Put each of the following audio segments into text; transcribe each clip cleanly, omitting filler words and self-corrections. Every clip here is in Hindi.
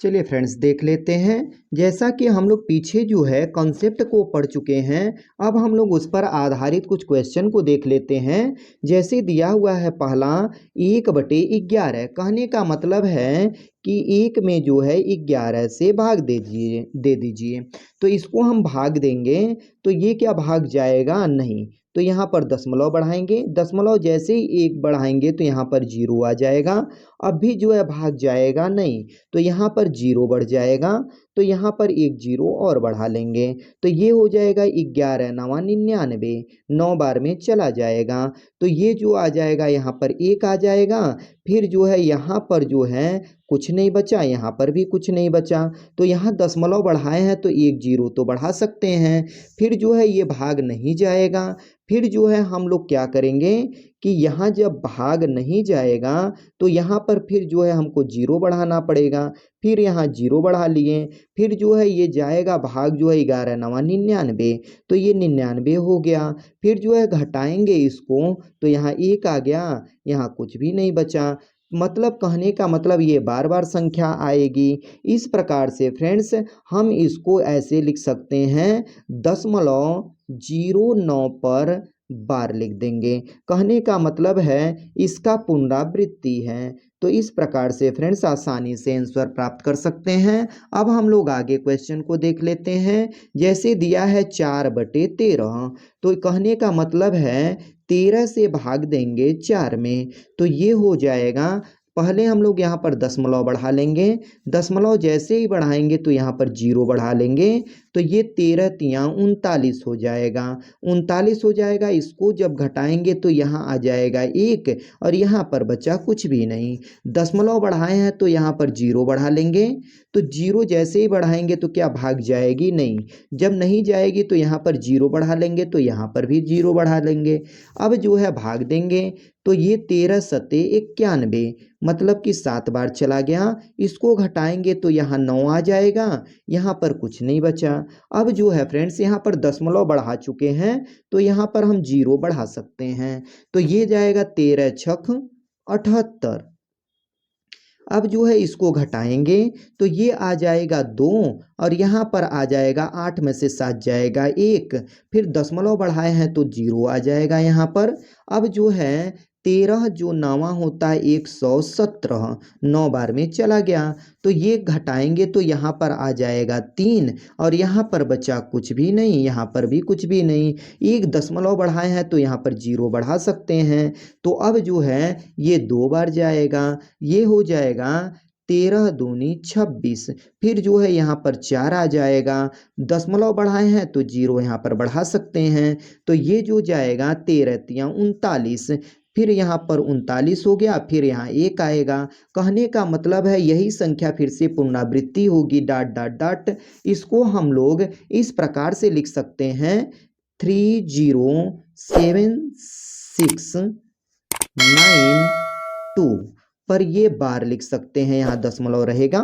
चलिए फ्रेंड्स देख लेते हैं। जैसा कि हम लोग पीछे जो है कॉन्सेप्ट को पढ़ चुके हैं, अब हम लोग उस पर आधारित कुछ क्वेश्चन को देख लेते हैं। जैसे दिया हुआ है पहला 1/11, कहने का मतलब है कि एक में जो है 11 से भाग दे दीजिए। तो इसको हम भाग देंगे तो ये क्या भाग जाएगा? नहीं। तो यहाँ पर दशमलव बढ़ाएंगे, दशमलव जैसे ही एक बढ़ाएंगे तो यहाँ पर जीरो आ जाएगा। अब भी जो है भाग जाएगा नहीं, तो यहाँ पर जीरो बढ़ जाएगा, तो यहाँ पर एक जीरो और बढ़ा लेंगे तो ये हो जाएगा 11 नवा 99, 9 बार में चला जाएगा। तो ये जो आ जाएगा यहाँ पर एक आ जाएगा। फिर जो है यहाँ पर जो है कुछ नहीं बचा, यहाँ पर भी कुछ नहीं बचा, तो यहाँ दशमलव बढ़ाए हैं तो एक जीरो तो बढ़ा सकते हैं। फिर जो है ये भाग नहीं जाएगा। फिर जो है हम लोग क्या करेंगे कि यहाँ जब भाग नहीं जाएगा तो यहाँ पर फिर जो है हमको जीरो बढ़ाना पड़ेगा। फिर यहाँ जीरो बढ़ा लिए, फिर जो है ये जाएगा भाग जो है 11 नवा 99, तो ये 99 हो गया। फिर जो है घटाएंगे इसको तो यहाँ एक आ गया, यहाँ कुछ भी नहीं बचा। मतलब कहने का मतलब ये बार बार संख्या आएगी। इस प्रकार से फ्रेंड्स हम इसको ऐसे लिख सकते हैं 0.09 पर बार लिख देंगे। कहने का मतलब है इसका पुनरावृत्ति है। तो इस प्रकार से फ्रेंड्स आसानी से आंसर प्राप्त कर सकते हैं। अब हम लोग आगे क्वेश्चन को देख लेते हैं। जैसे दिया है 4/13, तो कहने का मतलब है 13 से भाग देंगे 4 में, तो ये हो जाएगा। पहले हम लोग यहाँ पर दशमलव बढ़ा लेंगे, दशमलव जैसे ही बढ़ाएंगे तो यहाँ पर जीरो बढ़ा लेंगे, तो ये 13 तियाँ 39 हो जाएगा। 39 हो जाएगा। इसको जब घटाएंगे तो यहाँ आ जाएगा एक, और यहाँ पर बचा कुछ भी नहीं। दशमलव बढ़ाए हैं तो यहाँ पर जीरो बढ़ा लेंगे, तो जीरो जैसे ही बढ़ाएंगे तो क्या भाग जाएगी? नहीं। जब नहीं जाएगी तो यहाँ पर जीरो बढ़ा लेंगे, तो यहाँ पर भी जीरो बढ़ा लेंगे। अब जो है भाग देंगे तो ये 13×7=91, मतलब कि 7 बार चला गया। इसको घटाएंगे तो यहाँ 9 आ जाएगा, यहाँ पर कुछ नहीं बचा। अब जो है फ्रेंड्स यहाँ पर दशमलव बढ़ा चुके हैं तो यहाँ पर हम जीरो बढ़ा सकते हैं, तो ये जाएगा 13×6=78। अब जो है इसको घटाएंगे तो ये आ जाएगा 2, और यहाँ पर आ जाएगा 8 में से 7 जाएगा 1। फिर दशमलव बढ़ाए हैं तो जीरो आ जाएगा यहाँ पर। अब जो है 13 जो नवा होता है 117, 9 बार में चला गया, तो ये घटाएंगे तो यहाँ पर आ जाएगा 3, और यहाँ पर बचा कुछ भी नहीं, यहाँ पर भी कुछ भी नहीं। एक दशमलव बढ़ाए हैं तो यहाँ पर जीरो बढ़ा सकते हैं, तो अब जो है ये 2 बार जाएगा, ये हो जाएगा 13×2=26। फिर जो है यहाँ पर 4 आ जाएगा, दशमलव बढ़ाए हैं तो जीरो यहाँ पर बढ़ा सकते हैं, तो ये जो जाएगा 13×3=39। फिर यहाँ पर 39 हो गया, फिर यहाँ एक आएगा। कहने का मतलब है यही संख्या फिर से पुनरावृत्ति होगी, डॉट डॉट डॉट। इसको हम लोग इस प्रकार से लिख सकते हैं 30769 पर ये बार लिख सकते हैं, यहाँ दशमलव रहेगा।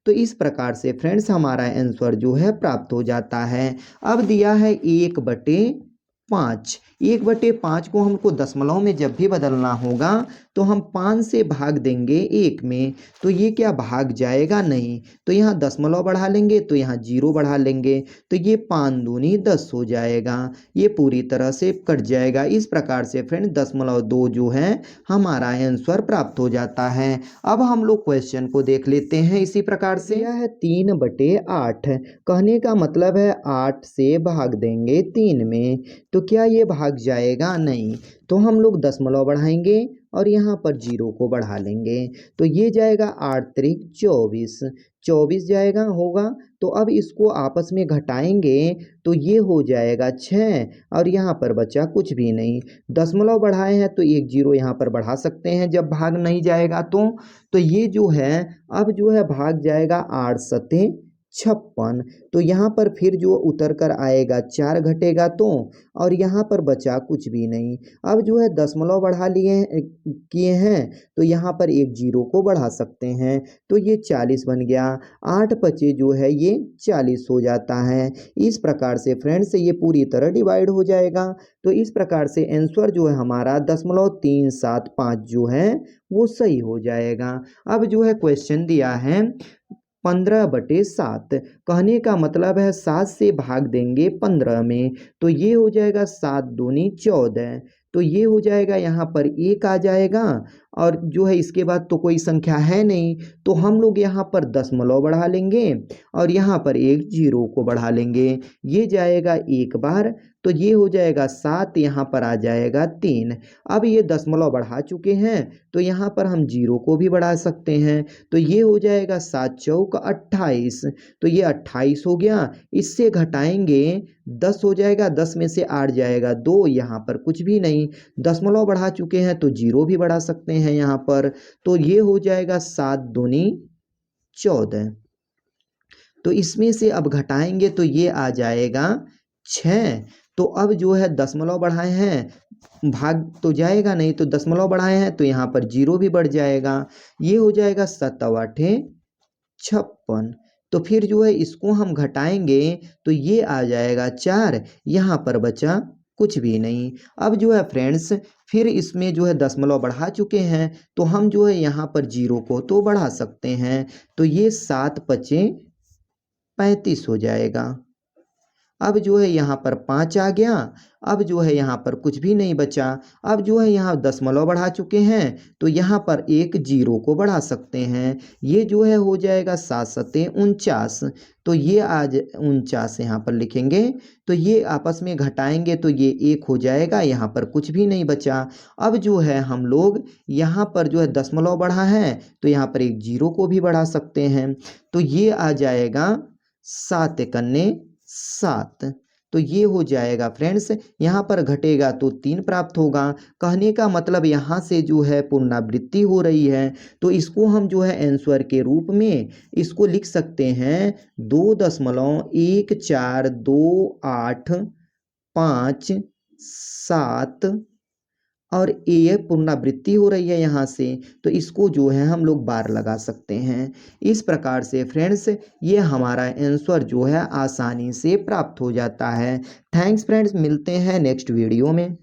तो इस प्रकार से फ्रेंड्स हमारा आंसर जो है प्राप्त हो जाता है। अब दिया है 1/5। 1/5 को हमको दशमलव में जब भी बदलना होगा तो हम 5 से भाग देंगे 1 में, तो ये क्या भाग जाएगा? नहीं। तो यहाँ दशमलव बढ़ा लेंगे तो यहाँ जीरो बढ़ा लेंगे, तो ये 5×2=10 हो जाएगा। ये पूरी तरह से कट जाएगा। इस प्रकार से फ्रेंड 0.2 जो है हमारा आंसर प्राप्त हो जाता है। अब हम लोग क्वेश्चन को देख लेते हैं। इसी प्रकार से यह है 3/8, कहने का मतलब है 8 से भाग देंगे 3 में, तो क्या ये भाग जाएगा? नहीं। तो हम लोग दशमलव बढ़ाएंगे और यहाँ पर जीरो को बढ़ा लेंगे, तो ये जाएगा 8×3=24, 24 जाएगा होगा। तो अब इसको आपस में घटाएंगे तो ये हो जाएगा 6, और यहाँ पर बचा कुछ भी नहीं। दशमलव बढ़ाए हैं तो एक जीरो यहाँ पर बढ़ा सकते हैं जब भाग नहीं जाएगा तो ये जो है अब जो है भाग जाएगा 8×7=56। तो यहाँ पर फिर जो उतर कर आएगा 4 घटेगा तो, और यहाँ पर बचा कुछ भी नहीं। अब जो है दशमलव बढ़ा किए हैं तो यहाँ पर एक जीरो को बढ़ा सकते हैं, तो ये 40 बन गया। 8×5 जो है ये 40 हो जाता है। इस प्रकार से फ्रेंड्स ये पूरी तरह डिवाइड हो जाएगा। तो इस प्रकार से आंसर जो है हमारा 0.375 जो है वो सही हो जाएगा। अब जो है क्वेश्चन दिया है 15/7। कहने का मतलब है 7 से भाग देंगे 15 में, तो ये हो जाएगा 7 दूनी 14। तो ये हो जाएगा, यहाँ पर 1 आ जाएगा और जो है इसके बाद तो कोई संख्या है नहीं, तो हम लोग यहाँ पर दशमलव बढ़ा लेंगे और यहाँ पर एक जीरो को बढ़ा लेंगे। ये जाएगा एक बार, तो ये हो जाएगा 7, यहाँ पर आ जाएगा 3। अब ये दशमलव बढ़ा चुके हैं, तो यहाँ पर हम जीरो को भी बढ़ा सकते हैं, तो ये हो जाएगा 7 चौक 28। तो ये 28 हो गया। इससे घटाएंगे 10 हो जाएगा, 10 में से 8 जाएगा 2, यहाँ पर कुछ भी नहीं। दशमलव बढ़ा चुके हैं तो जीरो भी बढ़ा सकते हैं यहाँ पर, तो ये हो जाएगा 7 दूनी 14। तो इसमें से अब घटाएंगे तो ये आ जाएगा 6। तो अब जो है दशमलव बढ़ाए हैं, भाग तो जाएगा नहीं, तो दशमलव बढ़ाए हैं तो यहाँ पर जीरो भी बढ़ जाएगा। ये हो जाएगा 7 8 56। तो फिर जो है इसको हम घटाएंगे तो ये आ जाएगा 4, यहाँ पर बचा कुछ भी नहीं। अब जो है फ्रेंड्स, फिर इसमें जो है दशमलव बढ़ा चुके हैं, तो हम जो है यहाँ पर जीरो को तो बढ़ा सकते हैं, तो ये 7 5 35 हो जाएगा। अब जो है यहाँ पर 5 आ गया। अब जो है यहाँ पर कुछ भी नहीं बचा। अब जो है यहाँ दशमलव बढ़ा चुके हैं, तो यहाँ पर एक जीरो को बढ़ा सकते हैं। ये जो है हो जाएगा 7 7 49। तो ये आज 49 यहाँ पर लिखेंगे, तो ये आपस में घटाएंगे तो ये 1 हो जाएगा, यहाँ पर कुछ भी नहीं बचा। अब जो है हम लोग यहाँ पर जो है दशमलव बढ़ा है, तो यहाँ पर एक जीरो को भी बढ़ा सकते हैं, तो ये आ जाएगा 7 1 7। तो ये हो जाएगा फ्रेंड्स, यहाँ पर घटेगा तो 3 प्राप्त होगा। कहने का मतलब यहाँ से जो है पुनरावृत्ति हो रही है, तो इसको हम जो है आंसर के रूप में इसको लिख सकते हैं 2.14285 और ये पुनरावृत्ति हो रही है यहाँ से, तो इसको जो है हम लोग बार लगा सकते हैं। इस प्रकार से फ्रेंड्स ये हमारा आंसर जो है आसानी से प्राप्त हो जाता है। थैंक्स फ्रेंड्स, मिलते हैं नेक्स्ट वीडियो में।